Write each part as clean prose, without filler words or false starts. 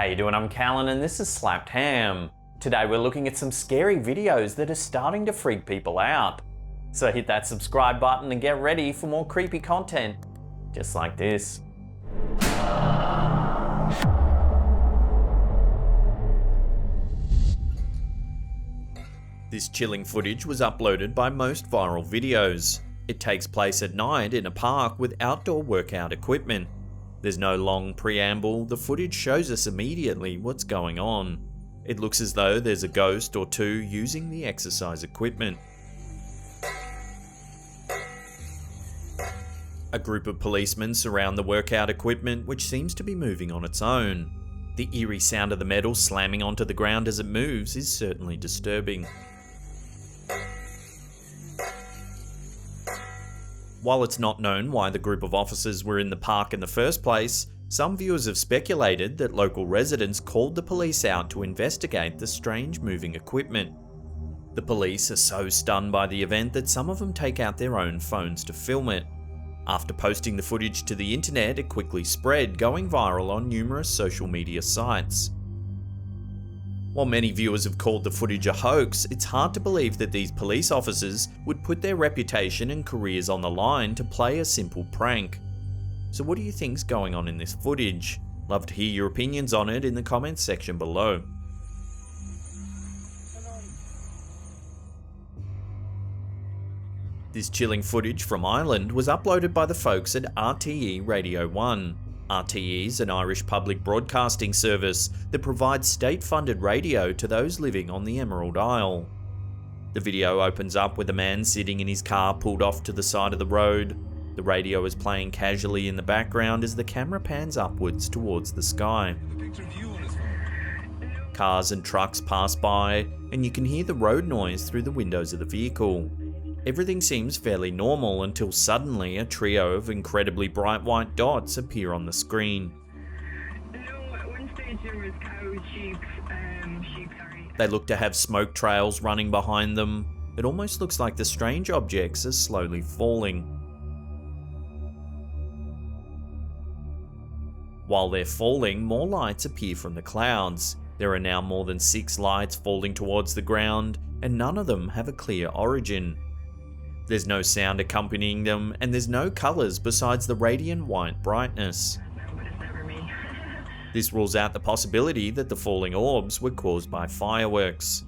How you doing? I'm Callan and this is Slapped Ham. Today we're looking at some scary videos that are starting to freak people out. So hit that subscribe button and get ready for more creepy content, just like this. This chilling footage was uploaded by Most Viral Videos. It takes place at night in a park with outdoor workout equipment. There's no long preamble, the footage shows us immediately what's going on. It looks as though there's a ghost or two using the exercise equipment. A group of policemen surround the workout equipment, which seems to be moving on its own. The eerie sound of the metal slamming onto the ground as it moves is certainly disturbing. While it's not known why the group of officers were in the park in the first place, some viewers have speculated that local residents called the police out to investigate the strange moving equipment. The police are so stunned by the event that some of them take out their own phones to film it. After posting the footage to the internet, it quickly spread, going viral on numerous social media sites. While many viewers have called the footage a hoax, it's hard to believe that these police officers would put their reputation and careers on the line to play a simple prank. So what do you think's going on in this footage? Love to hear your opinions on it in the comments section below. This chilling footage from Ireland was uploaded by the folks at RTE Radio 1. RTE is an Irish public broadcasting service that provides state-funded radio to those living on the Emerald Isle. The video opens up with a man sitting in his car pulled off to the side of the road. The radio is playing casually in the background as the camera pans upwards towards the sky. Cars and trucks pass by, and you can hear the road noise through the windows of the vehicle. Everything seems fairly normal until suddenly a trio of incredibly bright white dots appear on the screen. At one stage there was cows, sheep, sorry. They look to have smoke trails running behind them. It almost looks like the strange objects are slowly falling. While they're falling, more lights appear from the clouds. There are now more than 6 lights falling towards the ground, and none of them have a clear origin. There's no sound accompanying them, and there's no colours besides the radiant white brightness. But it's never me. This rules out the possibility that the falling orbs were caused by fireworks.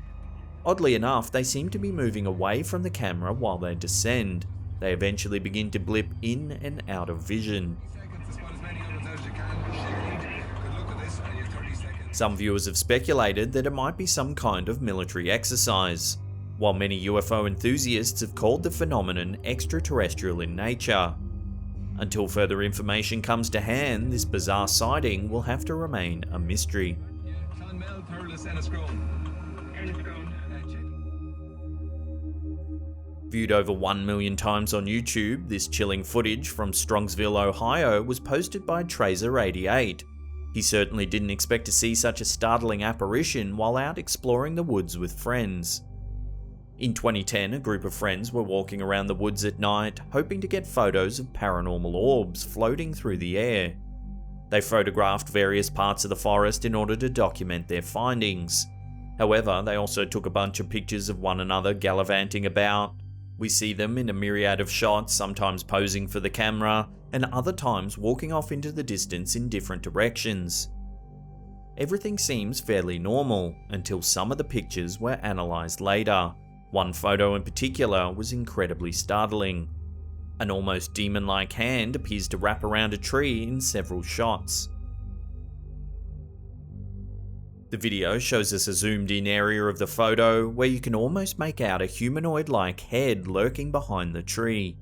Oddly enough, they seem to be moving away from the camera while they descend. They eventually begin to blip in and out of vision. Some viewers have speculated that it might be some kind of military exercise, while many UFO enthusiasts have called the phenomenon extraterrestrial in nature. Until further information comes to hand, this bizarre sighting will have to remain a mystery. Viewed over 1 million times on YouTube, this chilling footage from Strongsville, Ohio was posted by Tracer88. He certainly didn't expect to see such a startling apparition while out exploring the woods with friends. In 2010, a group of friends were walking around the woods at night, hoping to get photos of paranormal orbs floating through the air. They photographed various parts of the forest in order to document their findings. However, they also took a bunch of pictures of one another gallivanting about. We see them in a myriad of shots, sometimes posing for the camera, and other times walking off into the distance in different directions. Everything seems fairly normal, until some of the pictures were analysed later. One photo in particular was incredibly startling. An almost demon-like hand appears to wrap around a tree in several shots. The video shows us a zoomed-in area of the photo where you can almost make out a humanoid-like head lurking behind the tree.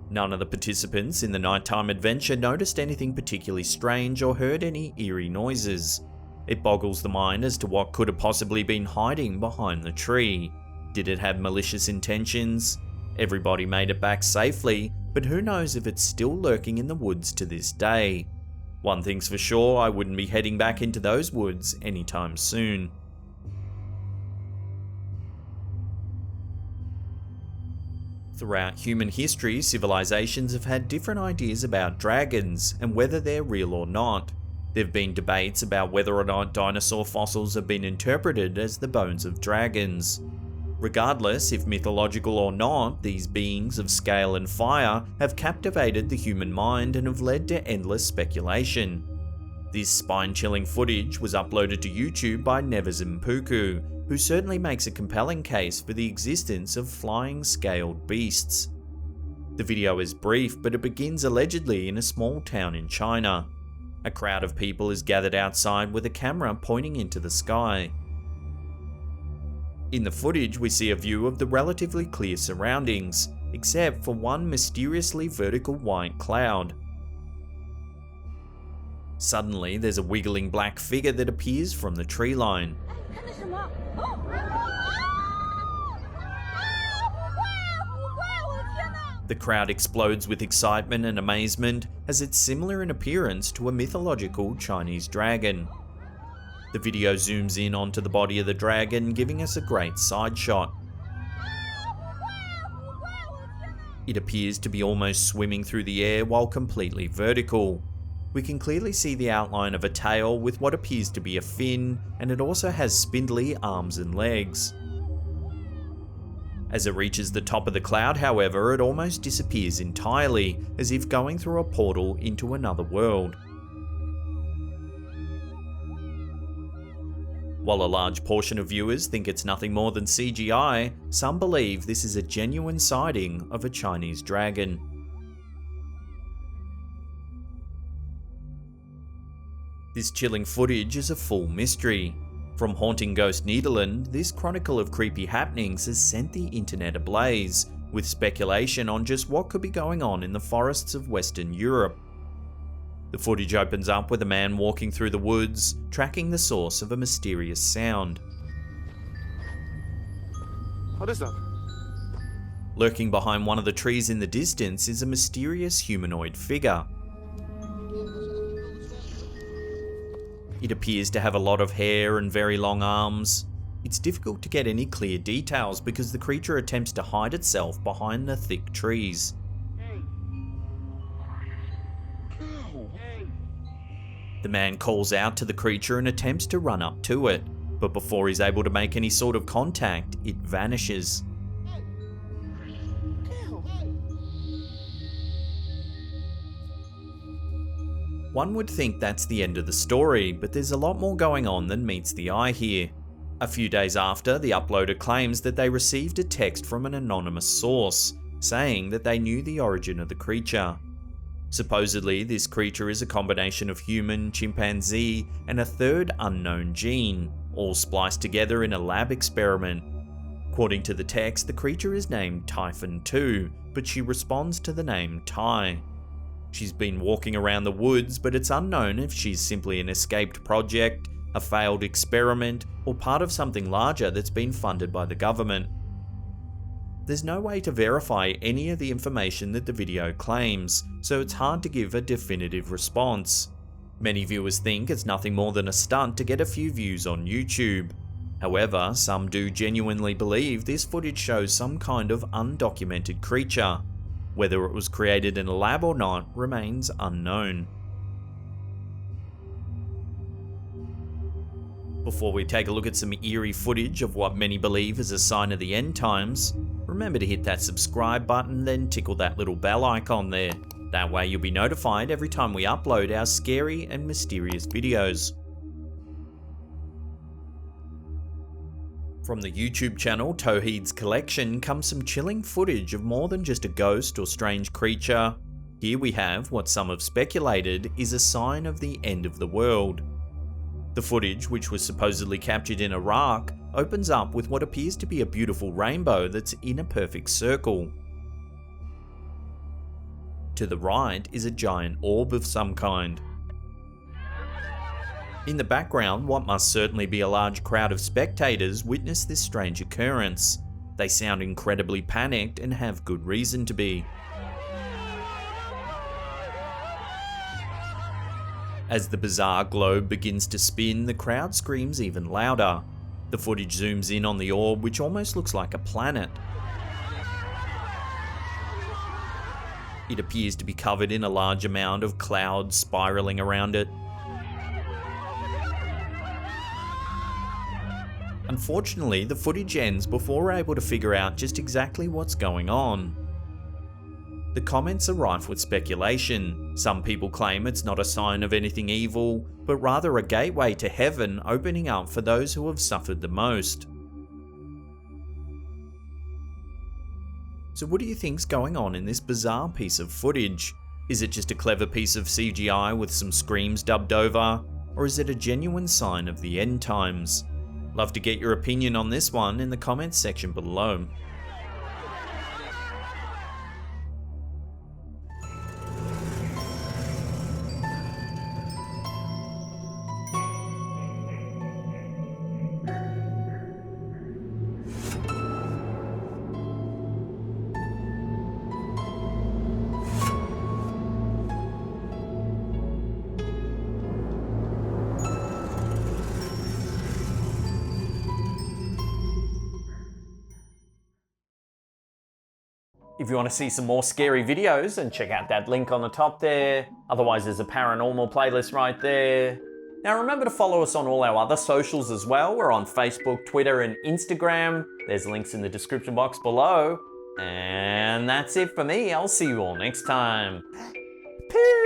None of the participants in the nighttime adventure noticed anything particularly strange or heard any eerie noises. It boggles the mind as to what could have possibly been hiding behind the tree. Did it have malicious intentions? Everybody made it back safely, but who knows if it's still lurking in the woods to this day. One thing's for sure, I wouldn't be heading back into those woods anytime soon. Throughout human history, civilizations have had different ideas about dragons and whether they're real or not. There have been debates about whether or not dinosaur fossils have been interpreted as the bones of dragons. Regardless, if mythological or not, these beings of scale and fire have captivated the human mind and have led to endless speculation. This spine-chilling footage was uploaded to YouTube by Nevesimpuku, who certainly makes a compelling case for the existence of flying scaled beasts. The video is brief, but it begins allegedly in a small town in China. A crowd of people is gathered outside with a camera pointing into the sky. In the footage, we see a view of the relatively clear surroundings, except for one mysteriously vertical white cloud. Suddenly, there's a wiggling black figure that appears from the tree line. The crowd explodes with excitement and amazement, as it's similar in appearance to a mythological Chinese dragon. The video zooms in onto the body of the dragon, giving us a great side shot. It appears to be almost swimming through the air while completely vertical. We can clearly see the outline of a tail with what appears to be a fin, and it also has spindly arms and legs. As it reaches the top of the cloud, however, it almost disappears entirely, as if going through a portal into another world. While a large portion of viewers think it's nothing more than CGI, some believe this is a genuine sighting of a Chinese dragon. This chilling footage is a full mystery. From Haunting Ghost Nederland, this chronicle of creepy happenings has sent the internet ablaze, with speculation on just what could be going on in the forests of Western Europe. The footage opens up with a man walking through the woods, tracking the source of a mysterious sound. What is that? Lurking behind one of the trees in the distance is a mysterious humanoid figure. It appears to have a lot of hair and very long arms. It's difficult to get any clear details because the creature attempts to hide itself behind the thick trees. The man calls out to the creature and attempts to run up to it, but before he's able to make any sort of contact, it vanishes. One would think that's the end of the story, but there's a lot more going on than meets the eye here. A few days after, the uploader claims that they received a text from an anonymous source, saying that they knew the origin of the creature. Supposedly, this creature is a combination of human, chimpanzee, and a third unknown gene, all spliced together in a lab experiment. According to the text, the creature is named Typhon 2, but she responds to the name Tai. She's been walking around the woods, but it's unknown if she's simply an escaped project, a failed experiment, or part of something larger that's been funded by the government. There's no way to verify any of the information that the video claims, so it's hard to give a definitive response. Many viewers think it's nothing more than a stunt to get a few views on YouTube. However, some do genuinely believe this footage shows some kind of undocumented creature. Whether it was created in a lab or not remains unknown. Before we take a look at some eerie footage of what many believe is a sign of the end times, remember to hit that subscribe button, then tickle that little bell icon there. That way you'll be notified every time we upload our scary and mysterious videos. From the YouTube channel Towheed's Collection comes some chilling footage of more than just a ghost or strange creature. Here we have what some have speculated is a sign of the end of the world. The footage, which was supposedly captured in Iraq, opens up with what appears to be a beautiful rainbow that's in a perfect circle. To the right is a giant orb of some kind. In the background, what must certainly be a large crowd of spectators witness this strange occurrence. They sound incredibly panicked and have good reason to be. As the bizarre globe begins to spin, the crowd screams even louder. The footage zooms in on the orb, which almost looks like a planet. It appears to be covered in a large amount of clouds spiraling around it. Unfortunately, the footage ends before we're able to figure out just exactly what's going on. The comments are rife with speculation. Some people claim it's not a sign of anything evil, but rather a gateway to heaven opening up for those who have suffered the most. So what do you think's going on in this bizarre piece of footage? Is it just a clever piece of CGI with some screams dubbed over? Or is it a genuine sign of the end times? Love to get your opinion on this one in the comments section below. If you want to see some more scary videos, then check out that link on the top there. Otherwise, there's a paranormal playlist right there. Now remember to follow us on all our other socials as well. We're on Facebook, Twitter, and Instagram. There's links in the description box below. And that's it for me. I'll see you all next time. Peace!